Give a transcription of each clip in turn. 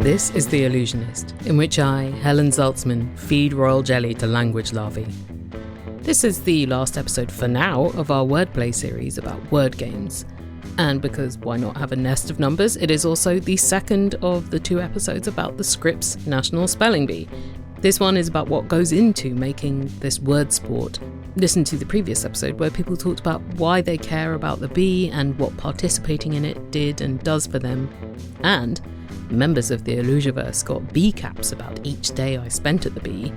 This is The Illusionist, in which I, Helen Zaltzman, feed royal jelly to language larvae. This is the last episode for now of our wordplay series about word games. And because why not have a nest of numbers, it is also the second of the 2 episodes about the Scripps National Spelling Bee. This one is about what goes into making this word sport. Listen to the previous episode where people talked about why they care about the bee and what participating in it did and does for them. And members of the Illusiverse got bee caps about each day I spent at the bee,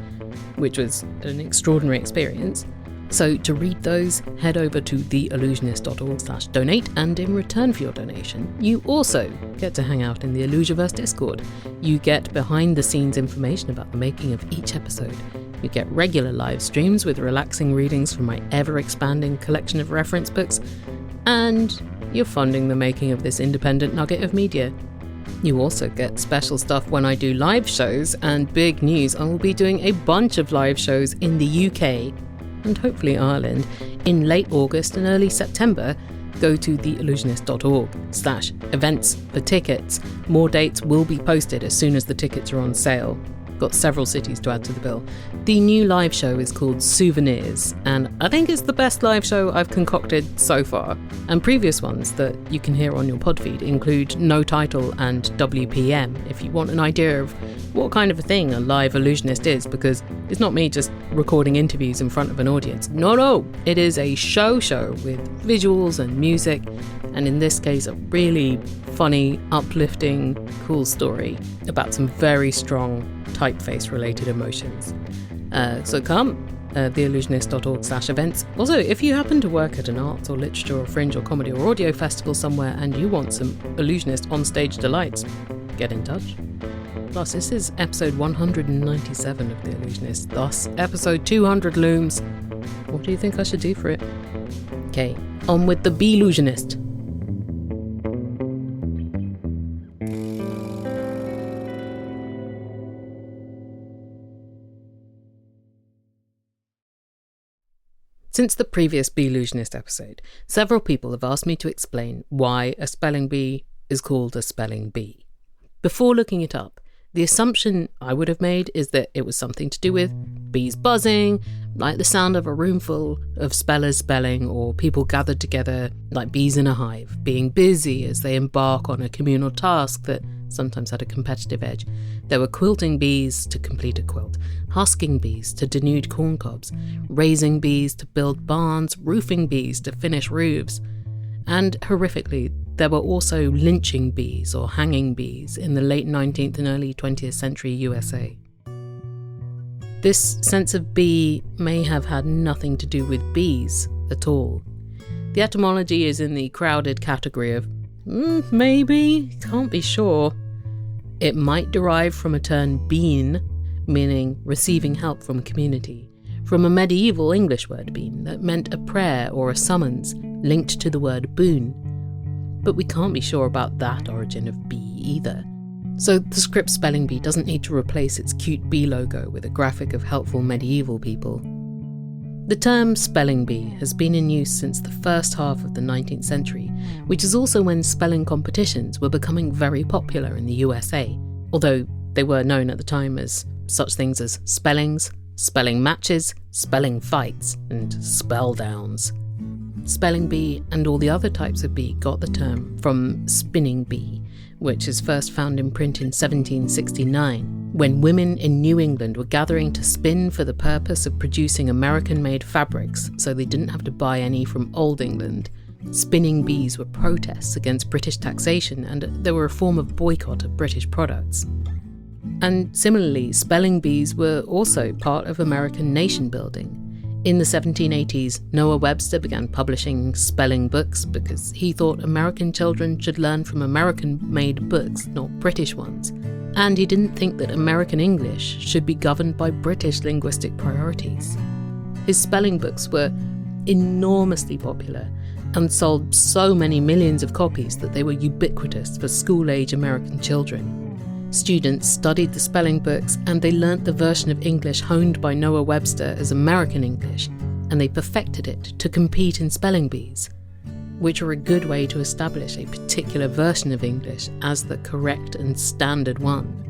which was an extraordinary experience. So to read those, head over to theillusionist.org/donate, and in return for your donation, you also get to hang out in the Illusiverse Discord. You get behind-the-scenes information about the making of each episode. You get regular live streams with relaxing readings from my ever-expanding collection of reference books, and you're funding the making of this independent nugget of media. You also get special stuff when I do live shows, and big news, I will be doing a bunch of live shows in the UK and hopefully Ireland in late August and early September. Go to theillusionist.org/events for tickets. More dates will be posted as soon as the tickets are on sale. Got several cities to add to the bill. The new live show is called Souvenirs, and I think it's the best live show I've concocted so far. And previous ones that you can hear on your pod feed include No Title and WPM, if you want an idea of what kind of a thing a live illusionist is, because it's not me just recording interviews in front of an audience. No, it is a show with visuals and music, and in this case a really funny, uplifting, cool story about some very strong typeface-related emotions. So come, theillusionist.org/events. Also, if you happen to work at an arts or literature or fringe or comedy or audio festival somewhere and you want some illusionist on-stage delights, get in touch. Plus, this is episode 197 of The Illusionist, thus episode 200 looms. What do you think I should do for it? Okay, on with the Bee-Illusionist. Since the previous Bee-Illusionist episode, several people have asked me to explain why a spelling bee is called a spelling bee. Before looking it up, the assumption I would have made is that it was something to do with bees buzzing, like the sound of a room full of spellers spelling, or people gathered together like bees in a hive, being busy as they embark on a communal task that sometimes had a competitive edge. There were quilting bees to complete a quilt, husking bees to denude corn cobs, raising bees to build barns, roofing bees to finish roofs. And horrifically, there were also lynching bees or hanging bees in the late 19th and early 20th century USA. This sense of bee may have had nothing to do with bees at all. The etymology is in the crowded category of maybe, can't be sure. It might derive from a term bean, meaning receiving help from a community, from a medieval English word bean that meant a prayer or a summons linked to the word boon. But we can't be sure about that origin of bee either. So the Scripps spelling bee doesn't need to replace its cute bee logo with a graphic of helpful medieval people. The term spelling bee has been in use since the first half of the 19th century, which is also when spelling competitions were becoming very popular in the USA, although they were known at the time as such things as spellings, spelling matches, spelling fights, and spell downs. Spelling bee and all the other types of bee got the term from spinning bee, which is first found in print in 1769, when women in New England were gathering to spin for the purpose of producing American-made fabrics so they didn't have to buy any from Old England. Spinning bees were protests against British taxation, and they were a form of boycott of British products. And similarly, spelling bees were also part of American nation building. In the 1780s, Noah Webster began publishing spelling books because he thought American children should learn from American-made books, not British ones. And he didn't think that American English should be governed by British linguistic priorities. His spelling books were enormously popular and sold so many millions of copies that they were ubiquitous for school-age American children. Students studied the spelling books and they learnt the version of English honed by Noah Webster as American English, and they perfected it to compete in spelling bees. which are a good way to establish a particular version of English as the correct and standard one.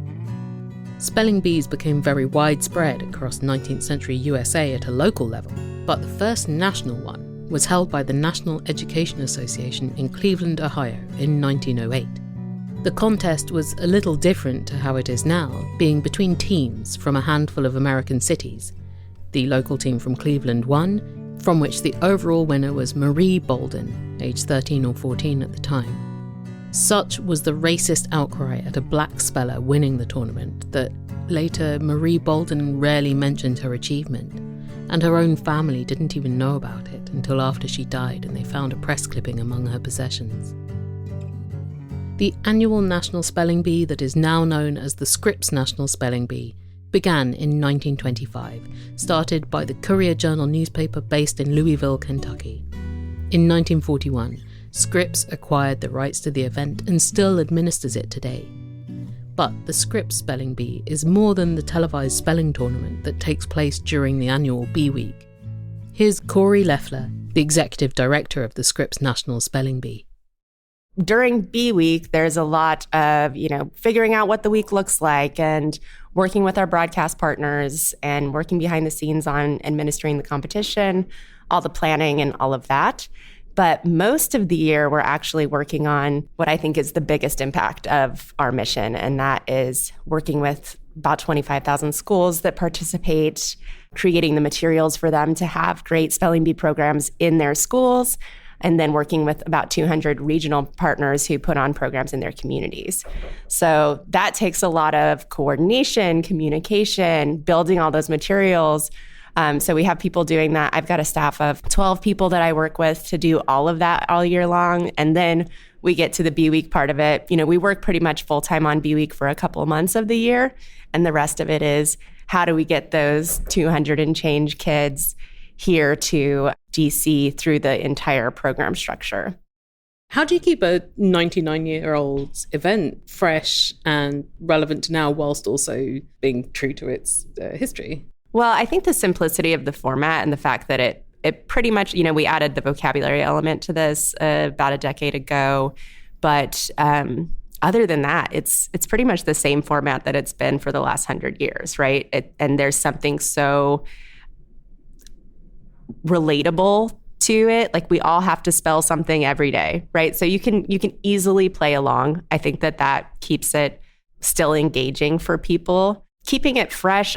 Spelling bees became very widespread across 19th century USA at a local level, but the first national one was held by the National Education Association in Cleveland, Ohio in 1908. The contest was a little different to how it is now, being between teams from a handful of American cities. The local team from Cleveland won, from which the overall winner was Marie Bolden, aged 13 or 14 at the time. Such was the racist outcry at a black speller winning the tournament that later Marie Bolden rarely mentioned her achievement, and her own family didn't even know about it until after she died and they found a press clipping among her possessions. The annual National Spelling Bee that is now known as the Scripps National Spelling Bee began in 1925, started by the Courier-Journal newspaper based in Louisville, Kentucky. In 1941, Scripps acquired the rights to the event and still administers it today. But the Scripps Spelling Bee is more than the televised spelling tournament that takes place during the annual Bee Week. Here's Corey Leffler, the executive director of the Scripps National Spelling Bee. During Bee Week, there's a lot of, figuring out what the week looks like and working with our broadcast partners and working behind the scenes on administering the competition, all the planning and all of that. But most of the year, we're actually working on what I think is the biggest impact of our mission, and that is working with about 25,000 schools that participate, creating the materials for them to have great spelling bee programs in their schools, and then working with about 200 regional partners who put on programs in their communities. So that takes a lot of coordination, communication, building all those materials. So we have people doing that. I've got a staff of 12 people that I work with to do all of that all year long. And then we get to the Bee Week part of it. We work pretty much full-time on Bee Week for a couple of months of the year. And the rest of it is, how do we get those 200 and change kids here to DC through the entire program structure? How do you keep a 99-year-old event fresh and relevant to now whilst also being true to its history? Well, I think the simplicity of the format and the fact that it pretty much, we added the vocabulary element to this about a decade ago. But other than that, it's pretty much the same format that it's been for the last 100 years, right? And there's something so relatable to it. Like, we all have to spell something every day, right? So you can easily play along. I think that keeps it still engaging for people. Keeping it fresh,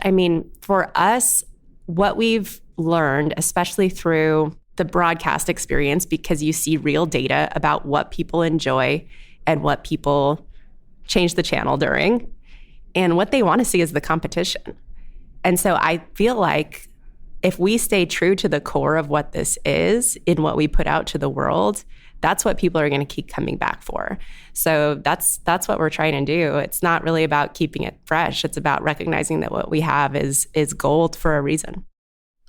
for us, what we've learned, especially through the broadcast experience, because you see real data about what people enjoy and what people change the channel during, and what they want to see is the competition. And so I feel like if we stay true to the core of what this is in what we put out to the world, that's what people are going to keep coming back for. So that's what we're trying to do. It's not really about keeping it fresh. It's about recognizing that what we have is gold for a reason.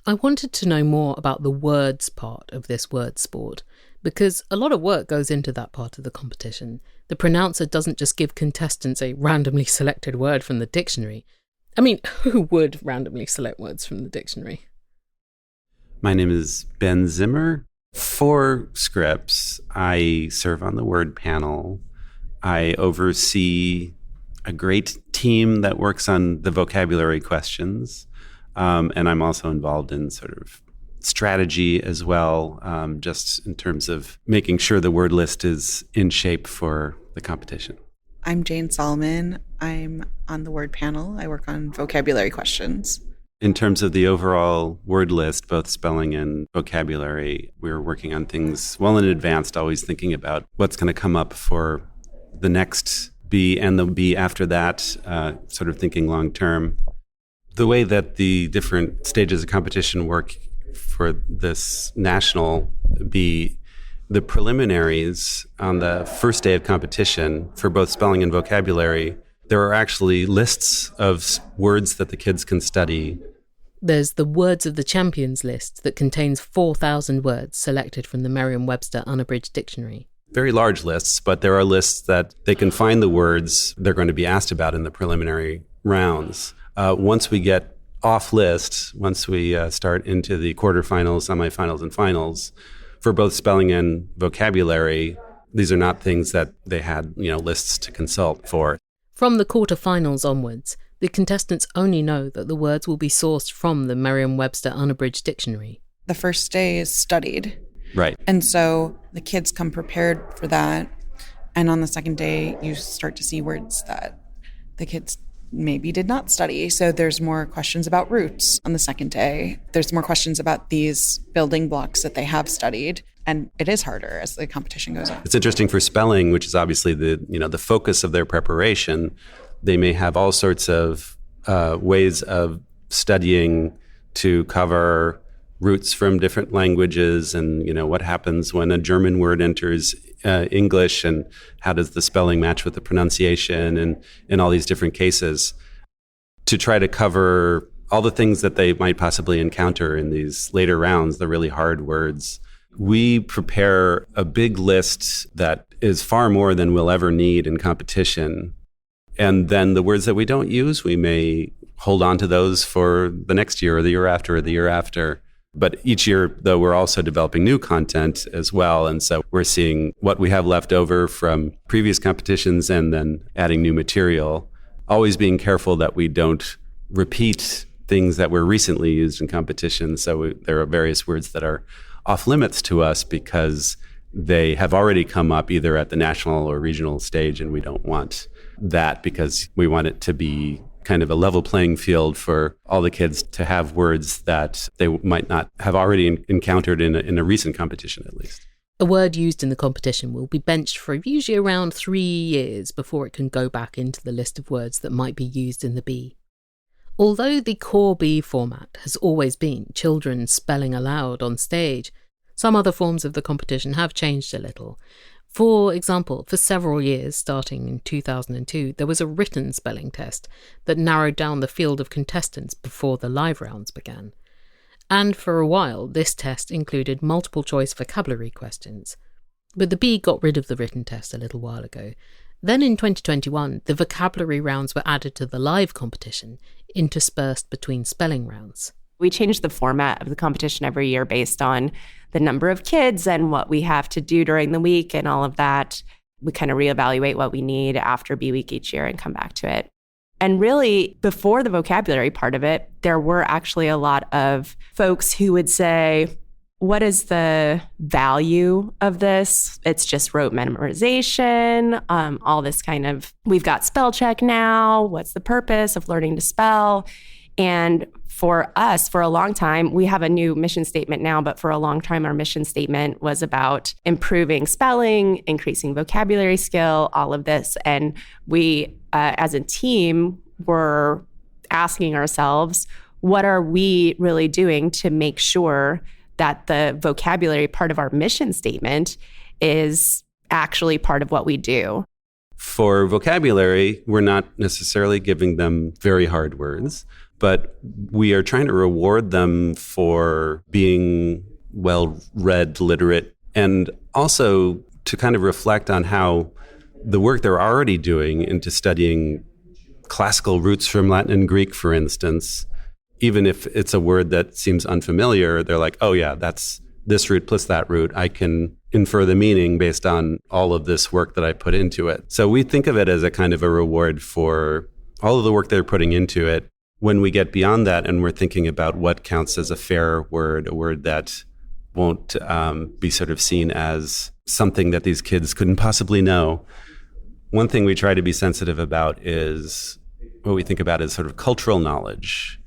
I wanted to know more about the words part of this word sport, because a lot of work goes into that part of the competition. The pronouncer doesn't just give contestants a randomly selected word from the dictionary. Who would randomly select words from the dictionary? My name is Ben Zimmer. For Scripps, I serve on the word panel. I oversee a great team that works on the vocabulary questions. And I'm also involved in sort of strategy as well, just in terms of making sure the word list is in shape for the competition. I'm Jane Solomon. I'm on the word panel. I work on vocabulary questions. In terms of the overall word list, both spelling and vocabulary, we're working on things well in advance, always thinking about what's going to come up for the next bee and the bee after that, sort of thinking long term. The way that the different stages of competition work for this national bee, the preliminaries on the first day of competition for both spelling and vocabulary, there are actually lists of words that the kids can study. There's the Words of the Champions list that contains 4,000 words selected from the Merriam-Webster Unabridged Dictionary. Very large lists, but there are lists that they can find the words they're going to be asked about in the preliminary rounds. Once we get off list, once we start into the quarterfinals, semifinals, and finals, for both spelling and vocabulary, these are not things that they had, lists to consult for. From the quarterfinals onwards, the contestants only know that the words will be sourced from the Merriam-Webster Unabridged Dictionary. The first day is studied. Right. And so the kids come prepared for that. And on the second day, you start to see words that the kids maybe did not study. So there's more questions about roots on the second day. There's more questions about these building blocks that they have studied. And it is harder as the competition goes on. It's interesting for spelling, which is obviously the focus of their preparation. They may have all sorts of ways of studying to cover roots from different languages and, what happens when a German word enters English and how does the spelling match with the pronunciation and in all these different cases, to try to cover all the things that they might possibly encounter in these later rounds, the really hard words. We prepare a big list that is far more than we'll ever need in competition. And then the words that we don't use, we may hold on to those for the next year or the year after or the year after. But each year, though, we're also developing new content as well. And so we're seeing what we have left over from previous competitions and then adding new material, always being careful that we don't repeat things that were recently used in competition. So there are various words that are off limits to us because they have already come up either at the national or regional stage, and we don't want that because we want it to be kind of a level playing field for all the kids to have words that they might not have already encountered in a recent competition, at least. A word used in the competition will be benched for usually around 3 years before it can go back into the list of words that might be used in the Bee. Although the core Bee format has always been children spelling aloud on stage, some other forms of the competition have changed a little. For example, for several years, starting in 2002, there was a written spelling test that narrowed down the field of contestants before the live rounds began. And for a while, this test included multiple choice vocabulary questions. But the Bee got rid of the written test a little while ago. Then in 2021, the vocabulary rounds were added to the live competition, interspersed between spelling rounds. We change the format of the competition every year based on the number of kids and what we have to do during the week and all of that. We kind of reevaluate what we need after Bee Week each year and come back to it. And really, before the vocabulary part of it, there were actually a lot of folks who would say, what is the value of this? It's just rote memorization, all this kind of, we've got spell check now. What's the purpose of learning to spell? And for us, for a long time, we have a new mission statement now, but for a long time, our mission statement was about improving spelling, increasing vocabulary skill, all of this. And we, as a team, were asking ourselves, what are we really doing to make sure that the vocabulary part of our mission statement is actually part of what we do? For vocabulary, we're not necessarily giving them very hard words, but we are trying to reward them for being well-read, literate, and also to kind of reflect on how the work they're already doing into studying classical roots from Latin and Greek, for instance, even if it's a word that seems unfamiliar, they're like, oh yeah, that's this root plus that root. I can infer the meaning based on all of this work that I put into it. So we think of it as a kind of a reward for all of the work they're putting into it. When we get beyond that and we're thinking about what counts as a fair word, a word that won't be sort of seen as something that these kids couldn't possibly know, one thing we try to be sensitive about is what we think about as sort of cultural knowledge.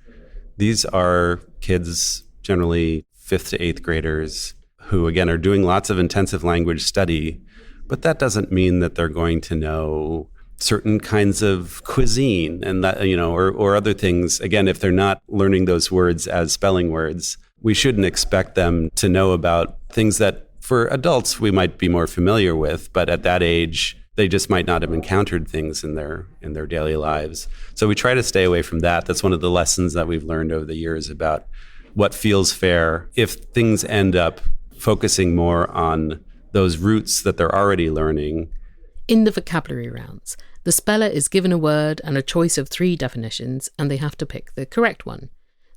These are kids, generally 5th to 8th graders, who again are doing lots of intensive language study, but that doesn't mean that they're going to know certain kinds of cuisine and that, or other things. Again, if they're not learning those words as spelling words, we shouldn't expect them to know about things that for adults we might be more familiar with, but at that age, they just might not have encountered things in their daily lives. So we try to stay away from that. That's one of the lessons that we've learned over the years about what feels fair. If things end up focusing more on those roots that they're already learning. In the vocabulary rounds, the speller is given a word and a choice of 3 definitions, and they have to pick the correct one.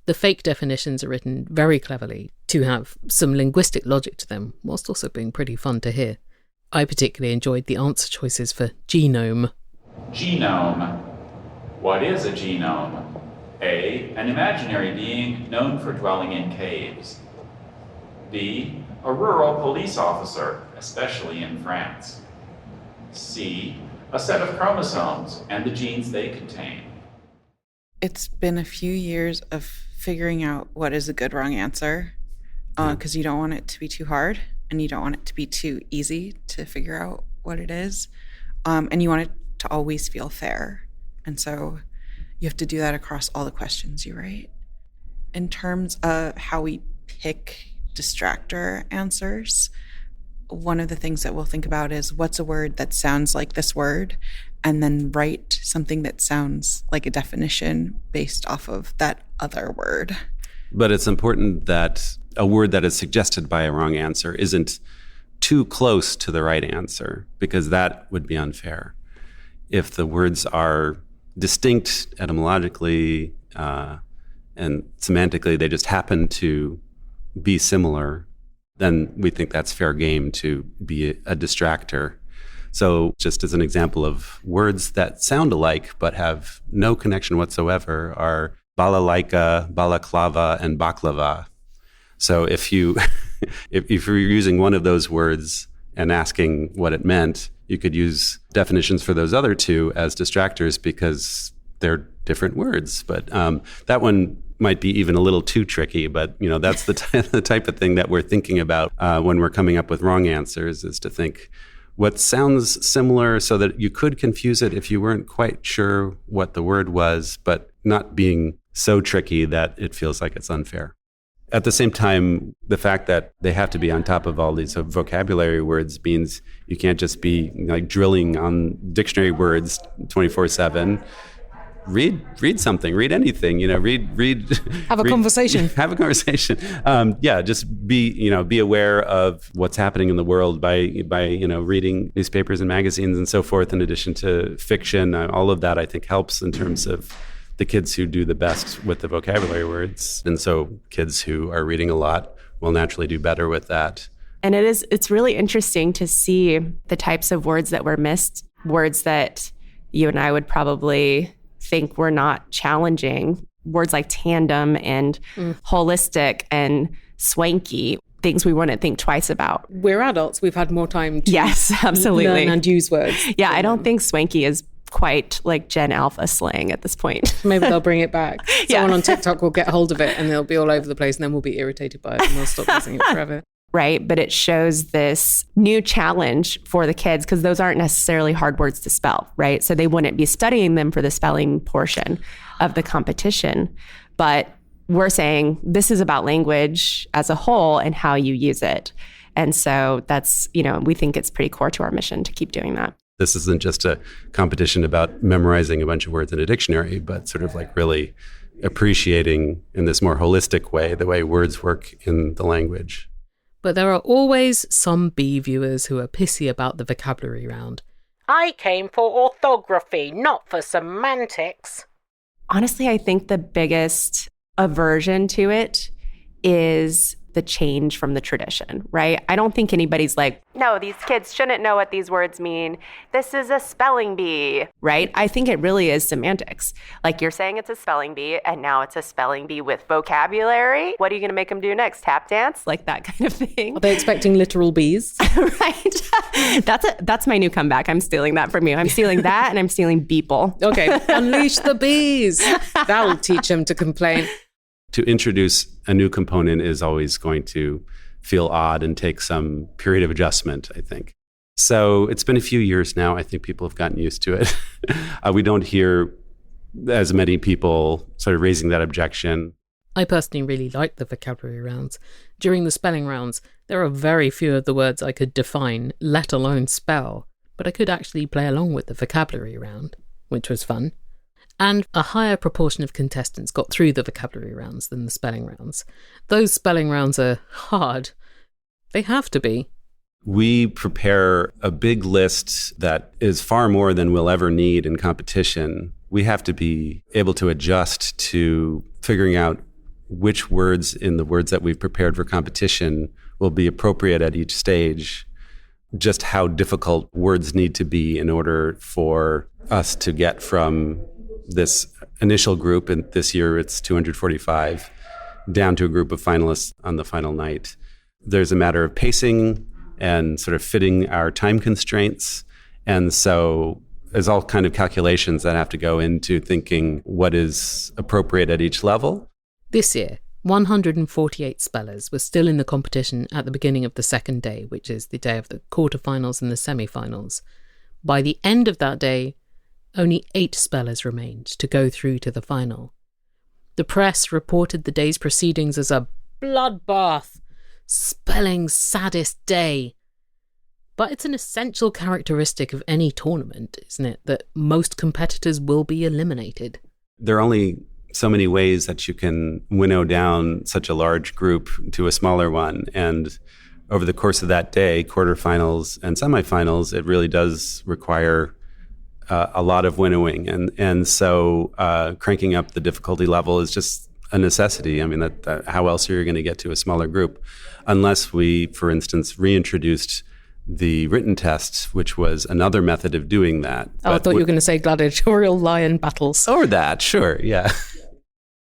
The fake definitions are written very cleverly, to have some linguistic logic to them, whilst also being pretty fun to hear. I particularly enjoyed the answer choices for genome. Genome. What is a genome? A. An imaginary being known for dwelling in caves. B. A rural police officer, especially in France. C. A set of chromosomes and the genes they contain. It's been a few years of figuring out what is a good wrong answer, because you don't want it to be too hard and you don't want it to be too easy to figure out what it is. And you want it to always feel fair. And so you have to do that across all the questions you write. In terms of how we pick distractor answers, one of the things that we'll think about is what's a word that sounds like this word, and then write something that sounds like a definition based off of that other word. But it's important that a word that is suggested by a wrong answer isn't too close to the right answer, because that would be unfair. If the words are distinct etymologically and semantically, they just happen to be similar, then we think that's fair game to be a distractor. So just as an example of words that sound alike but have no connection whatsoever are balalaika, balaclava, and baklava. So if you're using one of those words and asking what it meant, you could use definitions for those other two as distractors because they're different words. But that one might be even a little too tricky, but that's the type of thing that we're thinking about when we're coming up with wrong answers, is to think what sounds similar so that you could confuse it if you weren't quite sure what the word was, but not being so tricky that it feels like it's unfair. At the same time, the fact that they have to be on top of all these vocabulary words means you can't just be like drilling on dictionary words 24/7. Read something, read anything, read. Have a conversation. Have a conversation. Just be aware of what's happening in the world by reading newspapers and magazines and so forth, in addition to fiction. All of that, I think, helps in terms of the kids who do the best with the vocabulary words. And so kids who are reading a lot will naturally do better with that. And it's really interesting to see the types of words that were missed, words that you and I would probably think were not challenging. Words like tandem and holistic and swanky, things we wouldn't think twice about. We're adults. We've had more time to yes, absolutely. learn and use words. Yeah, I don't think swanky is quite like Gen Alpha slang at this point. Maybe they'll bring it back. Someone on TikTok will get hold of it and they'll be all over the place, and then we'll be irritated by it and we'll stop using it forever. Right. But it shows this new challenge for the kids, because those aren't necessarily hard words to spell, right? So they wouldn't be studying them for the spelling portion of the competition. But we're saying this is about language as a whole and how you use it. And so that's, we think it's pretty core to our mission to keep doing that. This isn't just a competition about memorizing a bunch of words in a dictionary, but sort of like really appreciating in this more holistic way the way words work in the language. But there are always some B viewers who are pissy about the vocabulary round. I came for orthography, not for semantics. Honestly, I think the biggest aversion to it is the change from the tradition, right? I don't think anybody's like, no, these kids shouldn't know what these words mean. This is a spelling bee, right? I think it really is semantics. Like you're saying it's a spelling bee, and now it's a spelling bee with vocabulary. What are you going to make them do next? Tap dance? Like that kind of thing. Are they expecting literal bees? Right. That's my new comeback. I'm stealing that from you. I'm stealing that, and I'm stealing Beeple. Okay, unleash the bees. That'll teach them to complain. To introduce a new component is always going to feel odd and take some period of adjustment, I think. So it's been a few years now. I think people have gotten used to it. We don't hear as many people sort of raising that objection. I personally really like the vocabulary rounds. During the spelling rounds, there are very few of the words I could define, let alone spell, but I could actually play along with the vocabulary round, which was fun. And a higher proportion of contestants got through the vocabulary rounds than the spelling rounds. Those spelling rounds are hard. They have to be. We prepare a big list that is far more than we'll ever need in competition. We have to be able to adjust to figuring out which words in the words that we've prepared for competition will be appropriate at each stage, just how difficult words need to be in order for us to get from this initial group, and this year it's 245, down to a group of finalists on the final night. There's a matter of pacing and sort of fitting our time constraints. And so there's all kind of calculations that have to go into thinking what is appropriate at each level. This year, 148 spellers were still in the competition at the beginning of the second day, which is the day of the quarterfinals and the semi-finals. By the end of that day, only 8 spellers remained to go through to the final. The press reported the day's proceedings as a bloodbath, spelling's saddest day. But it's an essential characteristic of any tournament, isn't it, that most competitors will be eliminated? There are only so many ways that you can winnow down such a large group to a smaller one. And over the course of that day, quarterfinals and semifinals, it really does require a lot of winnowing. And so cranking up the difficulty level is just a necessity. I mean, that how else are you going to get to a smaller group? Unless we, for instance, reintroduced the written test, which was another method of doing that. Oh, I thought you were going to say gladiatorial lion battles. Or that, sure, yeah.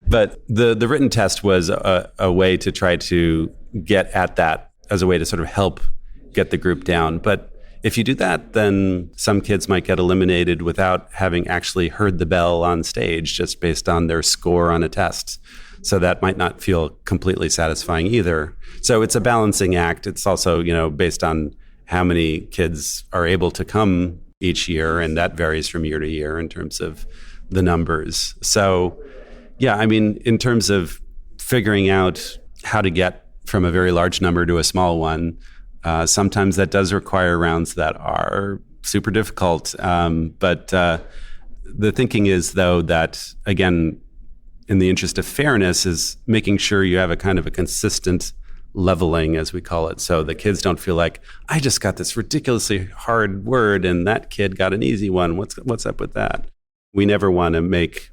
But the written test was a way to try to get at that as a way to sort of help get the group down. But if you do that, then some kids might get eliminated without having actually heard the bell on stage, just based on their score on a test. So that might not feel completely satisfying either. So it's a balancing act. It's also, based on how many kids are able to come each year, and that varies from year to year in terms of the numbers. So, yeah, I mean, in terms of figuring out how to get from a very large number to a small one, sometimes that does require rounds that are super difficult. But the thinking is, though, that, again, in the interest of fairness, is making sure you have a kind of a consistent leveling, as we call it, so the kids don't feel like, I just got this ridiculously hard word and that kid got an easy one. What's up with that? We never want to make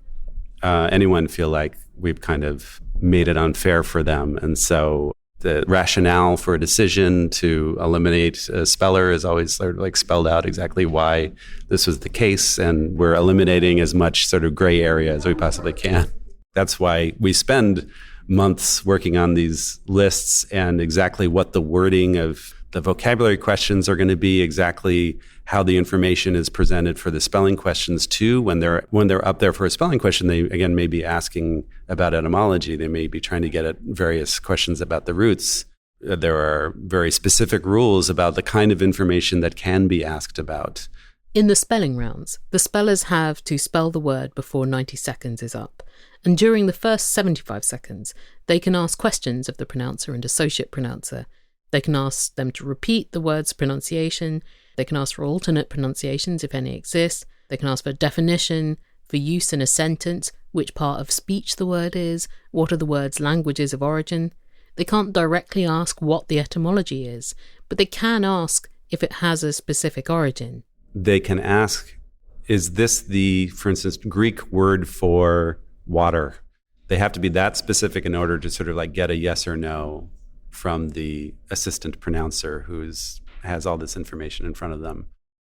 anyone feel like we've kind of made it unfair for them. And so the rationale for a decision to eliminate a speller is always sort of like spelled out exactly why this was the case, and we're eliminating as much sort of gray area as we possibly can. That's why we spend months working on these lists and exactly what the wording of the vocabulary questions are going to be, exactly how the information is presented for the spelling questions too. When they're up there for a spelling question, they again may be asking about etymology. They may be trying to get at various questions about the roots. There are very specific rules about the kind of information that can be asked about. In the spelling rounds, the spellers have to spell the word before 90 seconds is up. And during the first 75 seconds, they can ask questions of the pronouncer and associate pronouncer. They can ask them to repeat the word's pronunciation. They can ask for alternate pronunciations, if any exist. They can ask for a definition, for use in a sentence, which part of speech the word is, what are the word's languages of origin. They can't directly ask what the etymology is, but they can ask if it has a specific origin. They can ask, is this the, for instance, Greek word for water? They have to be that specific in order to sort of like get a yes or no from the assistant pronouncer who has all this information in front of them.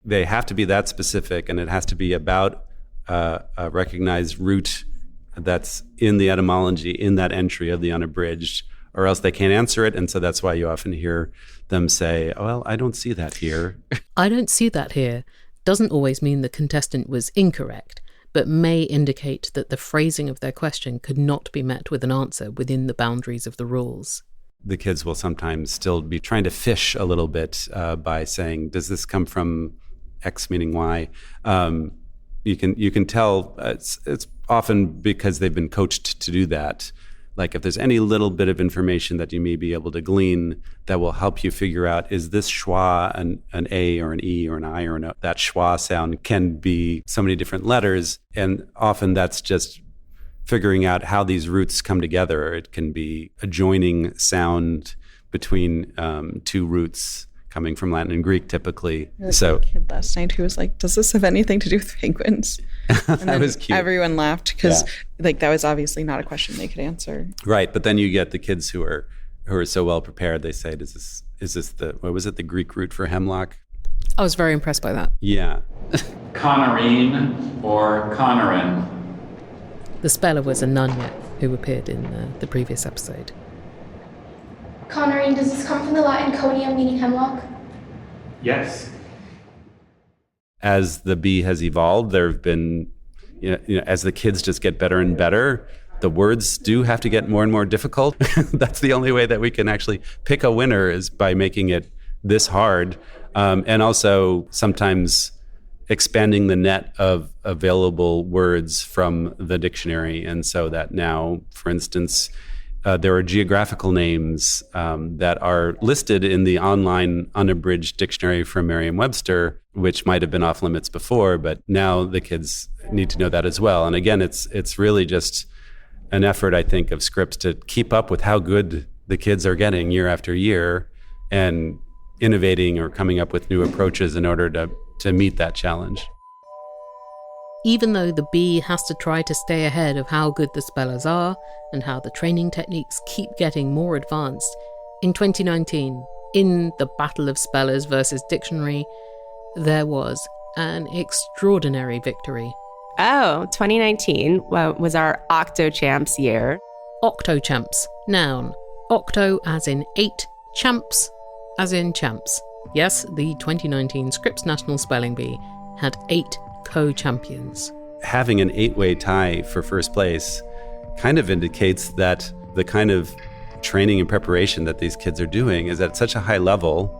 They have to be that specific, and it has to be about a recognized root that's in the etymology, in that entry of the unabridged, or else they can't answer it. And so that's why you often hear them say, oh, well, I don't see that here. I don't see that here doesn't always mean the contestant was incorrect, but may indicate that the phrasing of their question could not be met with an answer within the boundaries of the rules. The kids will sometimes still be trying to fish a little bit by saying, does this come from X meaning Y? You can tell it's often because they've been coached to do that. Like if there's any little bit of information that you may be able to glean that will help you figure out, is this schwa an A or an E or an I or an O? That schwa sound can be so many different letters, and often that's just figuring out how these roots come together. It can be a joining sound between two roots coming from Latin and Greek typically. There's a kid last night who was like, does this have anything to do with penguins? And That was cute. Everyone laughed because that was obviously not a question they could answer. Right, but then you get the kids who are so well prepared. They say, "Is this the what was it? The Greek root for hemlock?" I was very impressed by that. Yeah. Connorine or Connorin? The speller was a nun who appeared in the previous episode. Connorine, does this come from the Latin conium, meaning hemlock? Yes. As the bee has evolved, there have been, as the kids just get better and better, the words do have to get more and more difficult. That's the only way that we can actually pick a winner, is by making it this hard. And also sometimes expanding the net of available words from the dictionary. And so that now, for instance, there are geographical names that are listed in the online unabridged dictionary from Merriam-Webster, which might have been off limits before, but now the kids need to know that as well. And again, it's really just an effort, I think, of Scripps to keep up with how good the kids are getting year after year, and innovating or coming up with new approaches in order to meet that challenge. Even though the bee has to try to stay ahead of how good the spellers are and how the training techniques keep getting more advanced, in 2019, in the Battle of Spellers versus Dictionary, there was an extraordinary victory. Oh, 2019 was our Octo-Champs year. Octo-Champs, noun. Octo as in 8, champs as in champs. Yes, the 2019 Scripps National Spelling Bee had 8 co-champions. Having an 8-way tie for first place kind of indicates that the kind of training and preparation that these kids are doing is at such a high level,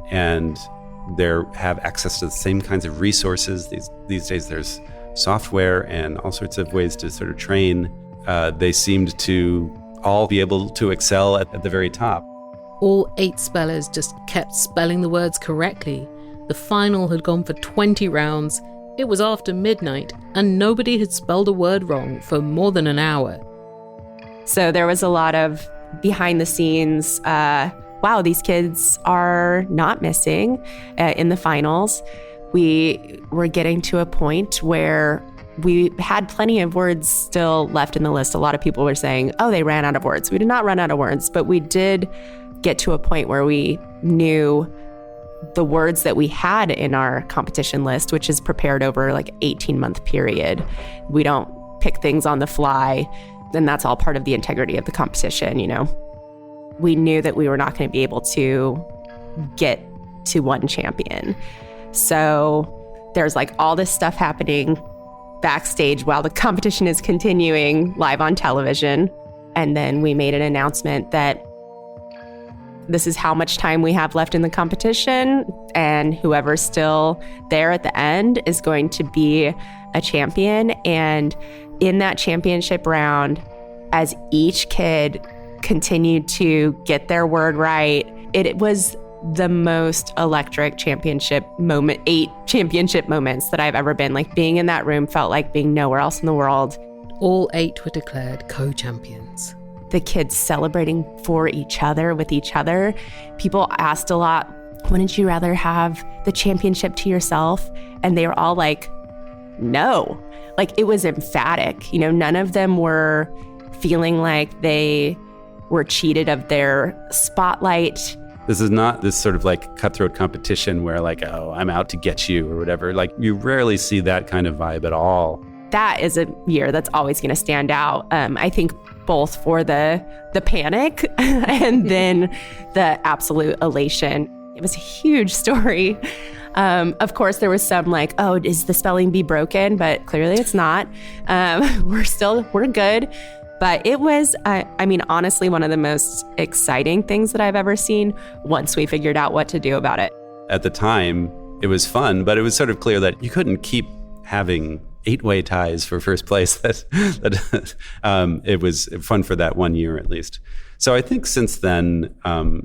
and they have access to the same kinds of resources. These days there's software and all sorts of ways to sort of train. They seemed to all be able to excel at the very top. All 8 spellers just kept spelling the words correctly. The final had gone for 20 rounds. It was after midnight, and nobody had spelled a word wrong for more than an hour. So there was a lot of behind the scenes, wow, these kids are not missing in the finals. We were getting to a point where we had plenty of words still left in the list. A lot of people were saying, oh, they ran out of words. We did not run out of words, but we did get to a point where we knew the words that we had in our competition list, which is prepared over like 18-month period. We don't pick things on the fly, and that's all part of the integrity of the competition, you know. We knew that we were not going to be able to get to one champion. So there's like all this stuff happening backstage while the competition is continuing live on television. And then we made an announcement that this is how much time we have left in the competition, and whoever's still there at the end is going to be a champion. And in that championship round, as each kid continued to get their word right, it was the most electric championship moment, 8 championship moments that I've ever been. Like, being in that room felt like being nowhere else in the world. All 8 were declared co-champions. The kids celebrating for each other, with each other. People asked a lot, wouldn't you rather have the championship to yourself? And they were all like, no. Like, it was emphatic. You know, none of them were feeling like they were cheated of their spotlight. This is not this sort of like cutthroat competition where like, oh, I'm out to get you or whatever. Like, you rarely see that kind of vibe at all. That is a year that's always going to stand out. I think both for the panic and then the absolute elation. It was a huge story. Of course, there was some like, oh, is the spelling bee broken? But clearly it's not. We're good. But it was, I mean, honestly, one of the most exciting things that I've ever seen once we figured out what to do about it. At the time, it was fun, but it was sort of clear that you couldn't keep having 8-way ties for first place. It was fun for that one year at least. So I think since then,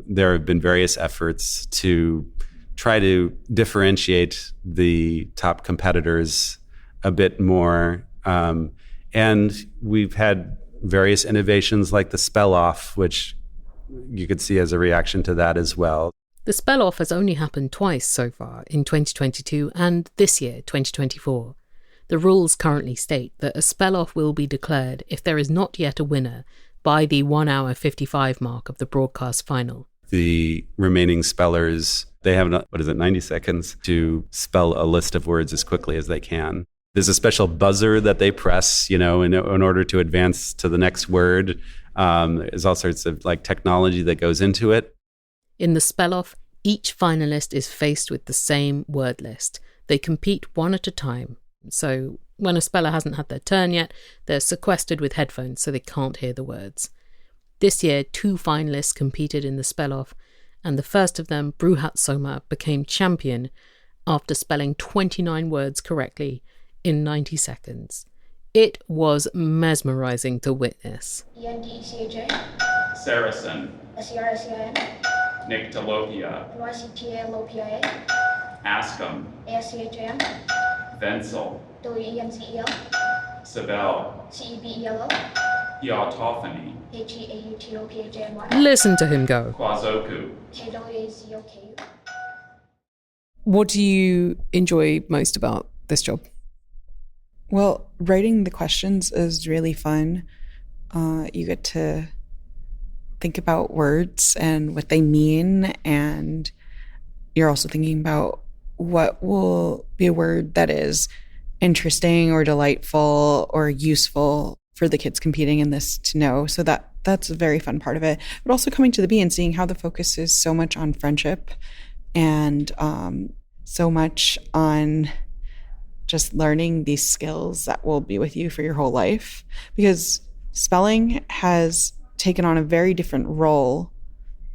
there have been various efforts to try to differentiate the top competitors a bit more. And we've had various innovations like the spell off, which you could see as a reaction to that as well. The spell off has only happened twice so far, in 2022 and this year, 2024. The rules currently state that a spell-off will be declared if there is not yet a winner by the 1 hour 55 mark of the broadcast final. The remaining spellers, they have, 90 seconds to spell a list of words as quickly as they can. There's a special buzzer that they press, in order to advance to the next word. There's all sorts of technology that goes into it. In the spell-off, each finalist is faced with the same word list. They compete one at a time. So when a speller hasn't had their turn yet, they're sequestered with headphones so they can't hear the words. This year, 2 finalists competed in the spell-off, and the first of them, Bruhat Soma, became champion after spelling 29 words correctly in 90 seconds. It was mesmerizing to witness. ENDECHA, Saracen, SERSEIN, Nyctalopia, NYCTALOPIA, Ascom, ASCHAM, Wenzel, WENCEL, Sebel, CEBELO, Eautophony, HEAUTOPHANY, Listen to him go. Kwazoku. KWAZOKU. What do you enjoy most about this job? Well, writing the questions is really fun. You get to think about words and what they mean, and you're also thinking about what will be a word that is interesting or delightful or useful for the kids competing in this to know. So that's a very fun part of it. But also coming to the Bee and seeing how the focus is so much on friendship and so much on just learning these skills that will be with you for your whole life. Because spelling has taken on a very different role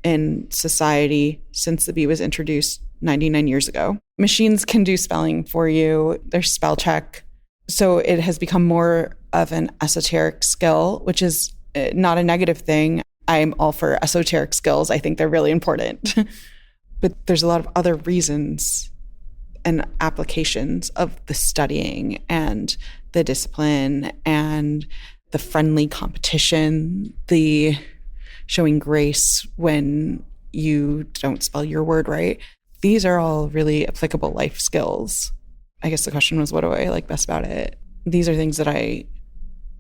in society since the Bee was introduced 99 years ago. Machines can do spelling for you. There's spell check. So it has become more of an esoteric skill, which is not a negative thing. I'm all for esoteric skills. I think they're really important. But there's a lot of other reasons and applications of the studying and the discipline and the friendly competition, the showing grace when you don't spell your word right. These are all really applicable life skills. I guess the question was, what do I like best about it? These are things that I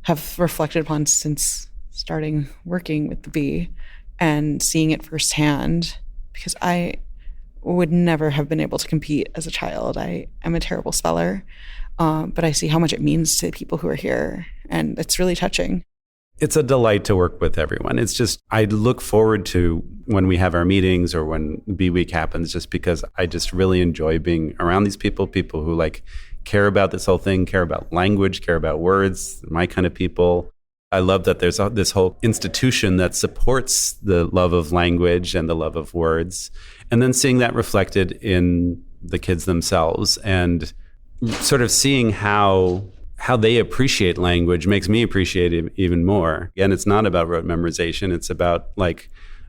have reflected upon since starting working with the Bee and seeing it firsthand, because I would never have been able to compete as a child. I am a terrible speller, but I see how much it means to the people who are here, and it's really touching. It's a delight to work with everyone. It's just, I look forward to when we have our meetings or when Bee Week happens, just because I just really enjoy being around these people who care about this whole thing, care about language, care about words, my kind of people. I love that there's this whole institution that supports the love of language and the love of words. And then seeing that reflected in the kids themselves and sort of seeing how they appreciate language makes me appreciate it even more. And it's not about rote memorization. It's about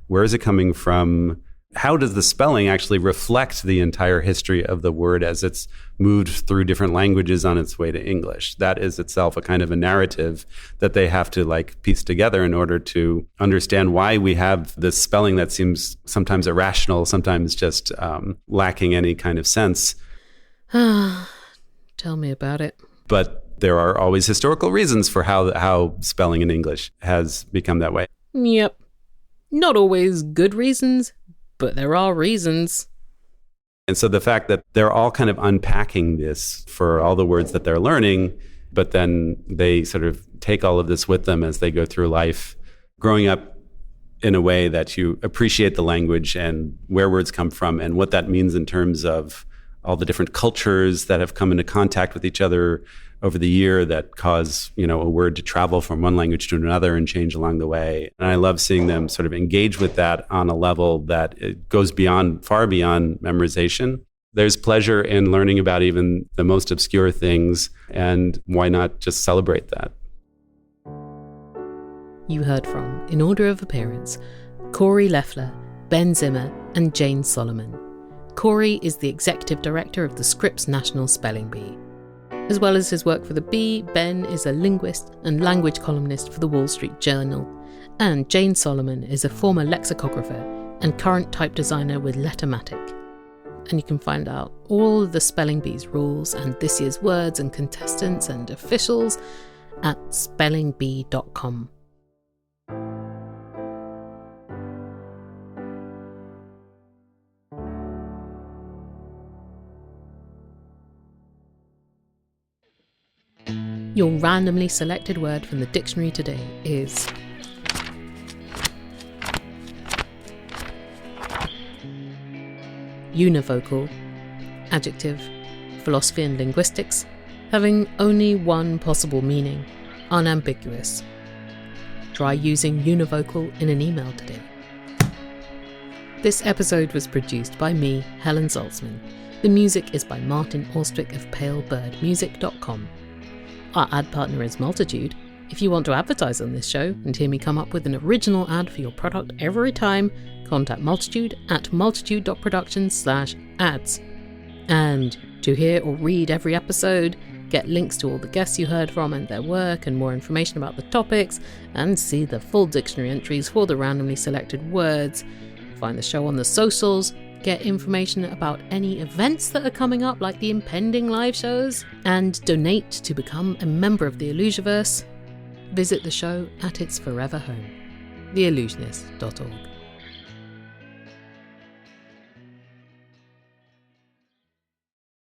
where is it coming from? How does the spelling actually reflect the entire history of the word as it's moved through different languages on its way to English? That is itself a kind of a narrative that they have to piece together in order to understand why we have this spelling that seems sometimes irrational, sometimes just lacking any kind of sense. Tell me about it. But there are always historical reasons for how spelling in English has become that way. Yep. Not always good reasons, but there are reasons. And so the fact that they're all kind of unpacking this for all the words that they're learning, but then they sort of take all of this with them as they go through life, growing up in a way that you appreciate the language and where words come from and what that means in terms of all the different cultures that have come into contact with each other over the year that cause, a word to travel from one language to another and change along the way. And I love seeing them sort of engage with that on a level that it goes far beyond memorization. There's pleasure in learning about even the most obscure things, and why not just celebrate that? You heard from, in order of appearance, Corey Leffler, Ben Zimmer, and Jane Solomon. Corey is the executive director of the Scripps National Spelling Bee. As well as his work for the Bee, Ben is a linguist and language columnist for the Wall Street Journal, and Jane Solomon is a former lexicographer and current type designer with Lettermatic. and you can find out all of the Spelling Bees rules and this year's words and contestants and officials at spellingbee.com. Your randomly selected word from the dictionary today is univocal, adjective, philosophy and linguistics, having only one possible meaning, unambiguous. Try using univocal in an email today. This episode was produced by me, Helen Zaltzman. The music is by Martin Austwick of palebirdmusic.com. Our ad partner is Multitude. If you want to advertise on this show and hear me come up with an original ad for your product every time, contact Multitude at multitude.productions/ads. And to hear or read every episode, get links to all the guests you heard from and their work and more information about the topics, and see the full dictionary entries for the randomly selected words, find the show on the socials, get information about any events that are coming up like the impending live shows, and donate to become a member of the Illusiverse, visit the show at its forever home, theillusionist.org.